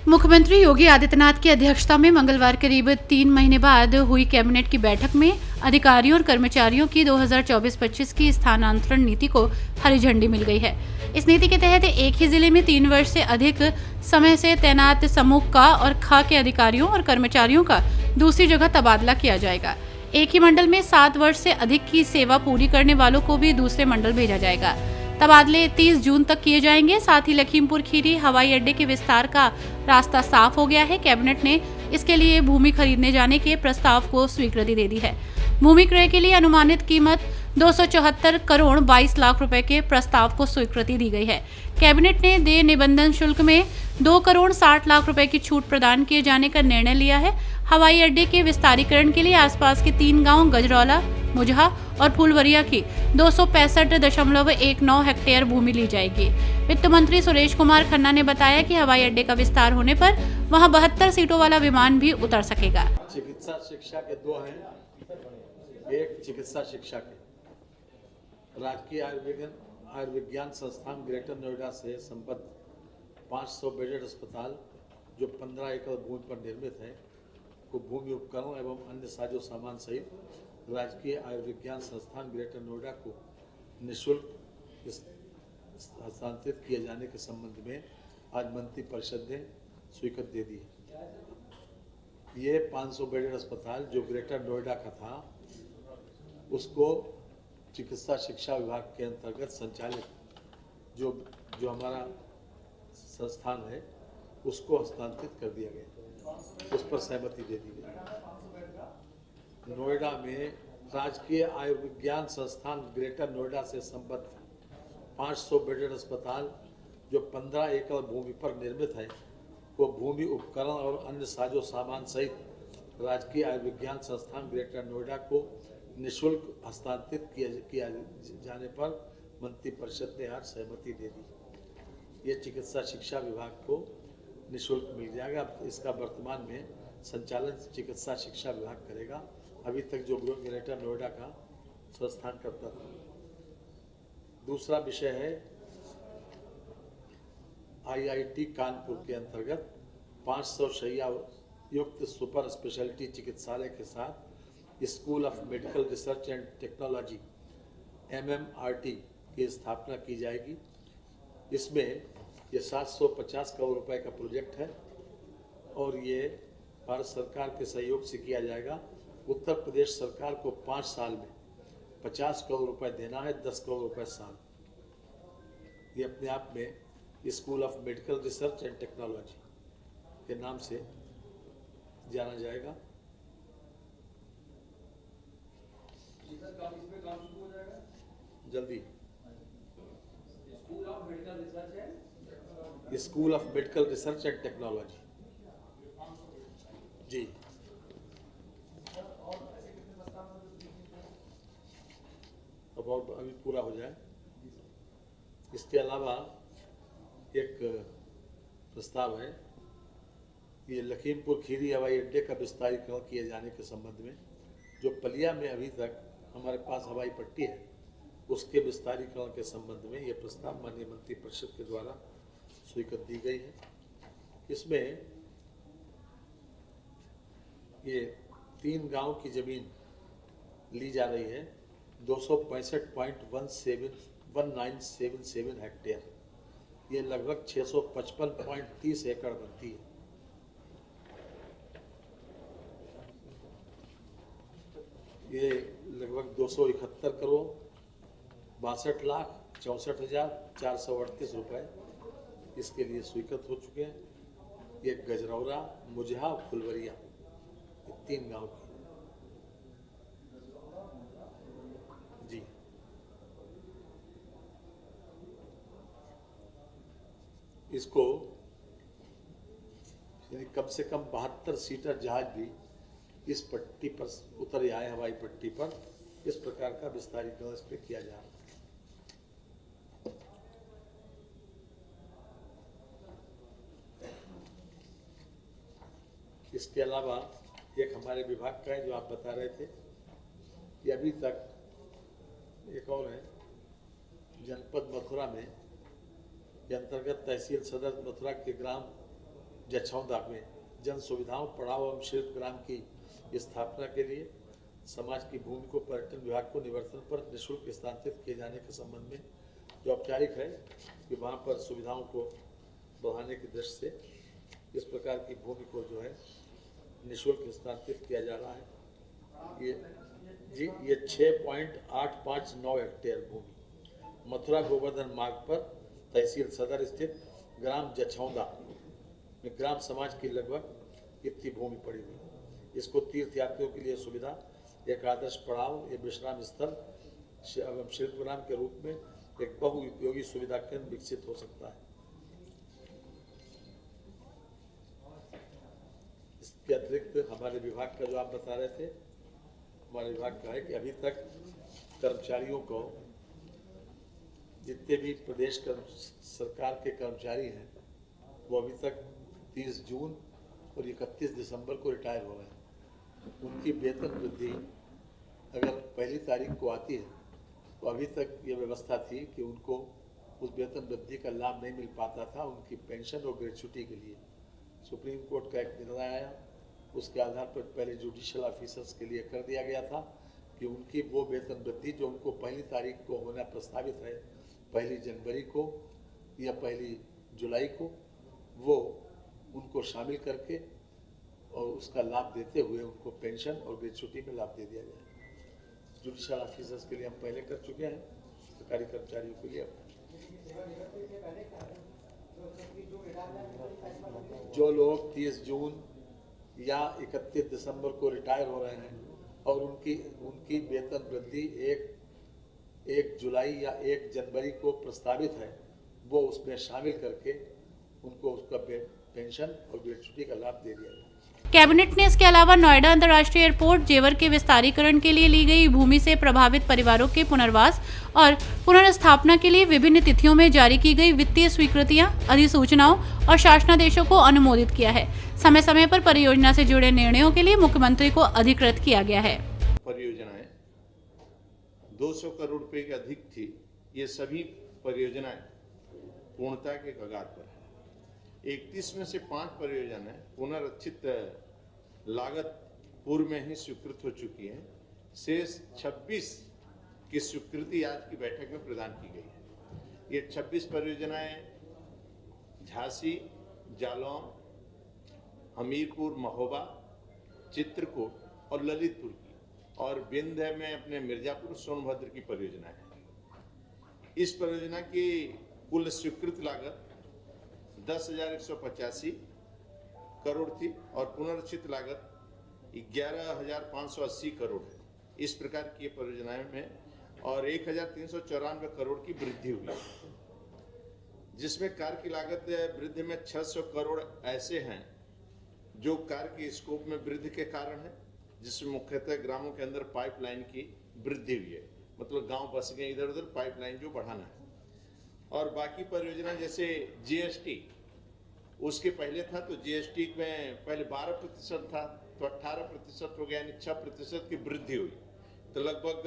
मुख्यमंत्री योगी आदित्यनाथ की अध्यक्षता में मंगलवार करीब 3 महीने बाद हुई कैबिनेट की बैठक में अधिकारियों और कर्मचारियों की 2024-25 की स्थानांतरण नीति को हरी झंडी मिल गई है। इस नीति के तहत एक ही जिले में 3 वर्ष से अधिक समय से तैनात समूह का और खा के अधिकारियों और कर्मचारियों का दूसरी जगह तबादला किया जाएगा। एक ही मंडल में 7 वर्ष से अधिक की सेवा पूरी करने वालों को भी दूसरे मंडल भेजा जाएगा। तबादले 30 जून तक किए जाएंगे। साथ ही लखीमपुर खीरी हवाई अड्डे के विस्तार का रास्ता साफ हो गया है। कैबिनेट ने इसके लिए भूमि खरीदने जाने के प्रस्ताव को स्वीकृति दे दी है। भूमि क्रय के लिए अनुमानित कीमत 274 करोड़ 22 लाख रुपए के प्रस्ताव को स्वीकृति दी गई है। कैबिनेट ने देय निबंधन शुल्क में 2 करोड़ 60 लाख रुपए की छूट प्रदान किए जाने का निर्णय लिया है। हवाई अड्डे के विस्तारीकरण के लिए आसपास के 3 गांव गजरौला, मुजहा और फुलवरिया की 265.19 हेक्टेयर भूमि ली जाएगी। वित्त मंत्री सुरेश कुमार खन्ना ने बताया कि हवाई अड्डे का विस्तार होने पर वहां 72 सीटों वाला विमान भी उतर सकेगा। चिकित्सा शिक्षा के 2 हैं, एक चिकित्सा शिक्षा के राजकीय आयुर्विज्ञान संस्थान ग्रेटर नोएडा से संबद्ध 500 बेडेड अस्पताल जो 15 एकड़ भूमि पर निर्मित है को भूमि उपकरण एवं अन्य साजो सामान सहित राजकीय आयुर्विज्ञान संस्थान ग्रेटर नोएडा को निःशुल्क हस्तांतरित किए जाने के संबंध में आज मंत्री परिषद ने स्वीकृति दे दी है। ये 500 बेडेड अस्पताल जो ग्रेटर नोएडा का था उसको चिकित्सा शिक्षा विभाग के अंतर्गत संचालित जो हमारा संस्थान है उसको हस्तांतरित कर दिया गया, उस पर सहमति दे दी गई। नोएडा में राजकीय आयुर्विज्ञान संस्थान ग्रेटर नोएडा से संबद्ध 500 बेडेड अस्पताल जो 15 एकड़ भूमि पर निर्मित है को भूमि उपकरण और अन्य साजो सामान सहित राजकीय आयुर्विज्ञान संस्थान ग्रेटर नोएडा को निःशुल्क हस्तांतरित किया जाने पर मंत्रिपरिषद ने आज सहमति दे दी। ये चिकित्सा शिक्षा विभाग को निःशुल्क मिल जाएगा। इसका वर्तमान में संचालन चिकित्सा शिक्षा विभाग करेगा। अभी तक जो ग्रेटर नोएडा का संस्थान करता था। दूसरा विषय है आईआईटी कानपुर के अंतर्गत 500 शैय्या युक्त सुपर स्पेशलिटी चिकित्सालय के साथ school of medical research and technology MMRT की स्थापना की जाएगी। इसमें ये 750 करोड़ रुपए का प्रोजेक्ट है और ये भारत सरकार के सहयोग से किया जाएगा। उत्तर प्रदेश सरकार को 5 साल में 50 करोड़ रुपए देना है, 10 करोड़ रुपए साल। ये अपने आप में school of medical research and technology के नाम से जाना जाएगा। काम शुरू हो जाएगा जल्दी। स्कूल ऑफ मेडिकल रिसर्च है, school of medical research and technology जी। अब और अभी पूरा हो जाए। इसके अलावा एक प्रस्ताव है, ये लखीमपुर खीरी हवाई अड्डे का विस्तारीकरण किए जाने के संबंध में जो पलिया में अभी तक हमारे पास हवाई पट्टी है उसके विस्तारीकरण के संबंध में ये प्रस्ताव माननीय मंत्रिपरिषद के द्वारा स्वीकृति दी गई है। इसमें ये 3 गांव की जमीन ली जा रही है, 265.1977 हेक्टेयर, ये लगभग 655.30 एकड़ बनती है। ये लगभग 271 करोड़ 62,64,438 रुपए इसके लिए स्वीकृत हो चुके हैं। ये गजरौरा, मुजहा, फुलवरिया, ये 3 गांव की जी। इसको कम से कम 72 सीटर जहाज भी इस पट्टी पर उतर आए, हवाई पट्टी पर। इस प्रकार का विस्तारीकरण इस पे किया जा रहा है। इसके अलावा एक हमारे विभाग का है जो आप बता रहे थे कि अभी तक एक और है जनपद मथुरा में के अंतर्गत तहसील सदर मथुरा के ग्राम जछौदा में जन सुविधाओं पड़ाव एवं शिल्प ग्राम की स्थापना के लिए समाज की भूमि को पर्यटन विभाग को निवर्तन पर निःशुल्क स्थानांतरित किए जाने के संबंध में जो औपचारिक है कि वहाँ पर सुविधाओं को बढ़ाने की दृष्टि से इस प्रकार की भूमि को जो है निःशुल्क स्थानांतरित किया जा रहा है। ये 6.859 हेक्टेयर भूमि मथुरा गोवर्धन मार्ग पर तहसील सदर स्थित ग्राम जछौदा में ग्राम समाज की लगभग इतनी भूमि पड़ी हुई। इसको तीर्थ यात्रियों के लिए सुविधा, एक आदर्श पड़ाव या विश्राम स्थल एवं शिल्प ग्राम के रूप में एक बहुउपयोगी सुविधा केंद्र विकसित हो सकता है। इसके अतिरिक्त हमारे विभाग का जो आप बता रहे थे, हमारे विभाग का है कि अभी तक कर्मचारियों को जितने भी प्रदेश सरकार के कर्मचारी हैं वो अभी तक 30 जून और 31 दिसंबर को रिटायर हो रहे हैं। उनकी वेतन वृद्धि अगर पहली तारीख को आती है तो अभी तक ये व्यवस्था थी कि उनको उस वेतन वृद्धि का लाभ नहीं मिल पाता था। उनकी पेंशन और ग्रेच्युटी के लिए सुप्रीम कोर्ट का एक निर्णय आया, उसके आधार पर पहले जुडिशियल ऑफिसर्स के लिए कर दिया गया था कि उनकी वो वेतन वृद्धि जो उनको पहली तारीख को होना प्रस्तावित है, 1 जनवरी को या 1 जुलाई को, वो उनको शामिल करके और उसका लाभ देते हुए उनको पेंशन और ग्रेच्युटी में लाभ दे दिया जाए। जुडिशियल ऑफिसर्स के लिए हम पहले कर चुके हैं, सरकारी कर्मचारियों के लिए जो लोग 30 जून या 31 दिसंबर को रिटायर हो रहे हैं और उनकी वेतन वृद्धि 1 जुलाई या 1 जनवरी को प्रस्तावित है, वो उसमें शामिल करके उनको उसका पेंशन और ग्रेच्युटी का लाभ दे दिया जाए। कैबिनेट ने इसके अलावा नोएडा अंतर्राष्ट्रीय एयरपोर्ट जेवर के विस्तारीकरण के लिए ली गई भूमि से प्रभावित परिवारों के पुनर्वास और पुनर्स्थापना के लिए विभिन्न तिथियों में जारी की गई वित्तीय स्वीकृतियां, अधिसूचनाओं और शासनादेशों को अनुमोदित किया है। समय समय पर परियोजना से जुड़े निर्णयों के लिए मुख्यमंत्री को अधिकृत किया गया है। परियोजनाएं 200 करोड़ रुपए के अधिक थी। ये सभी परियोजनाएं पूर्णता के कगार पर है। 31 में से 5 परियोजनाएं पुनर्रचित लागत पूर्व में ही स्वीकृत हो चुकी हैं। शेष 26 की स्वीकृति आज की बैठक में प्रदान की गई है। ये 26 परियोजनाएं झांसी, जालौन, हमीरपुर, महोबा, चित्रकूट और ललितपुर की, और विंध्य में अपने मिर्जापुर, सोनभद्र की परियोजना है। इस परियोजना की कुल स्वीकृत लागत 10,185 करोड़ थी और पुनर्रचित लागत 11,580 करोड़ है। इस प्रकार की परियोजनाएं में और 1,394 करोड़ की वृद्धि हुई, जिसमें कार्य की लागत वृद्धि में 600 करोड़ ऐसे हैं जो कार्य के स्कोप में वृद्धि के कारण है, जिसमें मुख्यतः ग्रामों के अंदर पाइपलाइन की वृद्धि हुई है, मतलब गांव बस गए इधर उधर, पाइपलाइन जो बढ़ाना है। और बाकी परियोजना जैसे जीएसटी, उसके पहले था तो जीएसटी में पहले 12% था तो 18% हो गया, यानी 6% की वृद्धि हुई, तो लगभग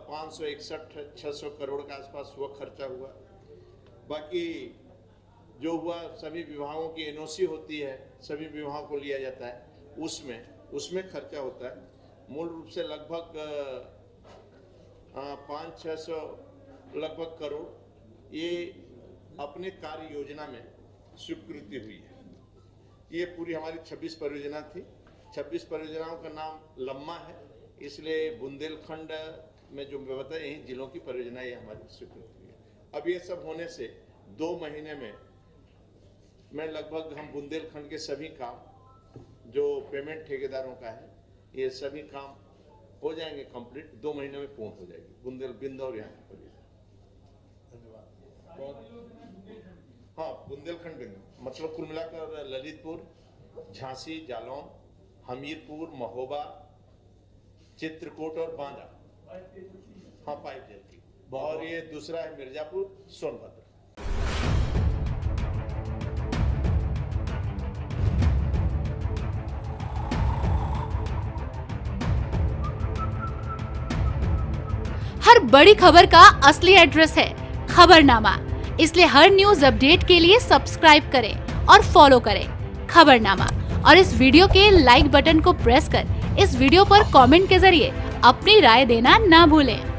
561-600 करोड़ के आसपास हुआ खर्चा हुआ। बाकी जो हुआ सभी विभागों की एनओसी होती है, सभी विभागों को लिया जाता है, उसमें खर्चा होता है। मूल रूप से लगभग 500-600 लगभग करोड़ ये अपने कार्य योजना में स्वीकृति हुई है। ये पूरी हमारी 26 परियोजना थी। 26 परियोजनाओं का नाम लम्मा है, इसलिए बुंदेलखंड में जो व्यवस्था है, यही जिलों की परियोजना ये हमारी स्वीकृति हुई है। अब ये सब होने से 2 महीने में लगभग हम बुंदेलखंड के सभी काम जो पेमेंट ठेकेदारों का है, ये सभी काम हो जाएंगे कंप्लीट, 2 महीने में पूर्ण हो जाएगी बिंद और यहाँ की परियोजना। हाँ, बुंदेलखंड मतलब कुल मिलाकर ललितपुर, झांसी, जालौन, हमीरपुर, महोबा, चित्रकूट और बांदा, हाँ पाइप जैसी, और ये दूसरा है मिर्जापुर, सोनभद्र। हर बड़ी खबर का असली एड्रेस है खबरनामा, इसलिए हर न्यूज अपडेट के लिए सब्सक्राइब करें और फॉलो करें खबरनामा और इस वीडियो के लाइक बटन को प्रेस कर इस वीडियो पर कमेंट के जरिए अपनी राय देना ना भूलें।